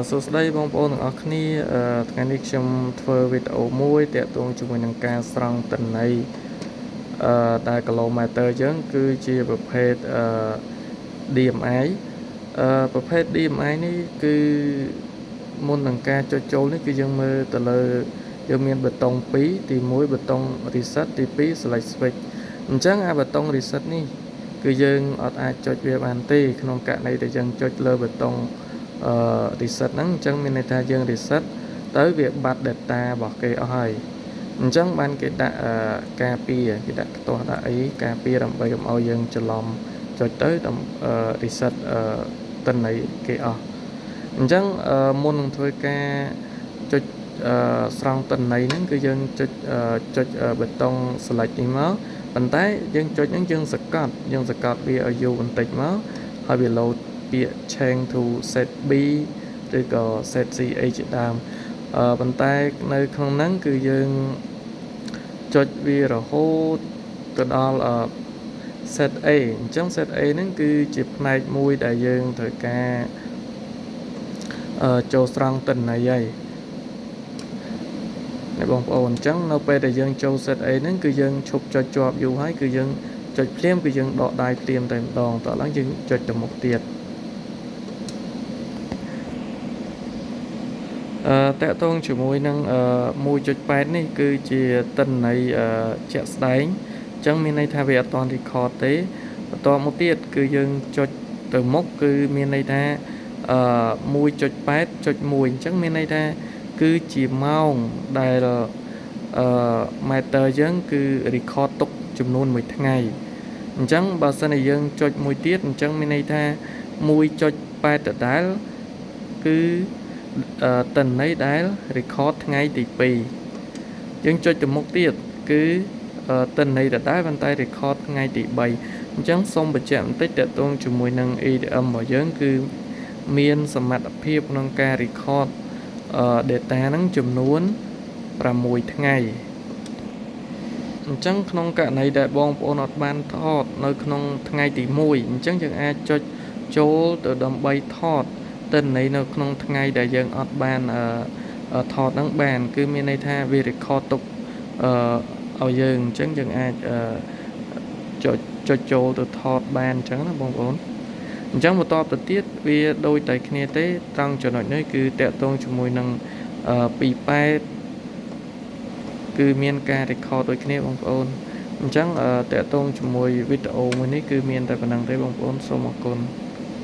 សួស្តីបងប្អូនទាំងអស់គ្នាថ្ងៃនេះខ្ញុំធ្វើវីដេអូមួយទាក់ទងជាមួយនឹងការស្រង់ទិន្នន័យដែលគីឡូម៉ែត្រយើងគឺជាប្រភេទDMI ប្រភេទ DMI នេះគឺមុននឹងការចុចចូលនេះគឺយើងមើលទៅលើយើងមានប៊ូតុង2ទី1ប៊ូតុង reset ទី2 select switch អញ្ចឹងអាប៊ូតុង reset នេះគឺយើងអត់អាចចុចវាបានទេក្នុងករណីដែលយើងចុចលើប៊ូតុងreset ហ្នឹងអញ្ចឹងមានន័យថាយើង reset ទៅវាបាត់ data របស់គេអស់ហើយអញ្ចឹងបានគេដាក់ការពារគេដាក់ខ្ទាស់ដាក់អីការពារដើម្បីកុំឲ្យយើងច្រឡំចុចទៅreset ទិន្នន័យគេអស់អញ្ចឹងមុននឹងធ្វើការចុចស្រង់ទិន្នន័យហ្នឹងគឺយើងចុចប៊ូតុង select នេះមកប៉ុន្តែយើងចុចហ្នឹងយើងសកត់វាឲ្យយូរបន្តិចមកហើយវា load ពាក្យ change to set B ឬក៏ set C អីជាដើមប៉ុន្តែនៅក្នុងហ្នឹងគឺយើងចុចវារហូតទៅដល់set A អញ្ចឹង set A ហ្នឹងគឺជាផ្នែកមួយដែលយើងត្រូវការចូលស្រង់ទិន្នន័យហើយបងប្អូនអញ្ចឹងនៅពេលដែលយើងចូល set A ហ្នឹងគឺយើងឈប់ចុចជាប់យូរហើយគឺយើងចុចភ្លាមគឺយើងដកដៃភ្លាមតែម្ដងតោះឡើងយើងចុចទៅមុខទៀតតកតងជាមួយនឹង1.8 នេះគឺជាទិន្នន័យជាក់ស្ដែងអញ្ចឹងមានន័យថាវាអត់ទាន់ record ទេបន្តមកទៀតគឺយើងចុចទៅមុខគឺមានន័យថា1.8.1 អញ្ចឹងមានន័យថាគឺជាម៉ោងដែលម៉ែត្រយើងគឺ record ទុកចំនួនមួយថ្ងៃអញ្ចឹងបើសិនជាយើងចុចមួយទៀតអញ្ចឹងមានន័យថា1.8 ដដែលគឺទិន្នន័យដែល record ថ្ងៃទី2យើងចុចទៅមុខទៀតគឺទិន្នន័យដដែលប៉ុន្តែ record ថ្ងៃទី3អញ្ចឹងសូមបញ្ជាក់បន្តិចតកតងជាមួយនឹង EDM របស់យើងគឺមានសមត្ថភាពក្នុងការ record data ហ្នឹងចំនួន6ថ្ងៃអញ្ចឹងក្នុងករណីដែលបងប្អូនអត់បានថតនៅក្នុងថ្ងៃទី1អញ្ចឹងយើងអាចចុចចូលទៅដើម្បីថតទិន្នន័យនៅក្នុងថ្ងៃដែលយើងអត់បានថតហ្នឹងបានគឺមានន័យថាវា record ទុកឲ្យយើងអញ្ចឹងយើងអាចចុចចូលទៅថតបានអញ្ចឹងណាបងប្អូនអញ្ចឹងបន្តទៅទៀតវាដូចតែគ្នាទេត្រង់ចំណុចនេះគឺតកតងជាមួយនឹង28គឺមានការ record ដូចគ្នាបងប្អូនអញ្ចឹងតកតងជាមួយវីដេអូមួយនេះគឺមានតែប៉ុណ្្នឹងទេបងប្អូនសូមអរគុណ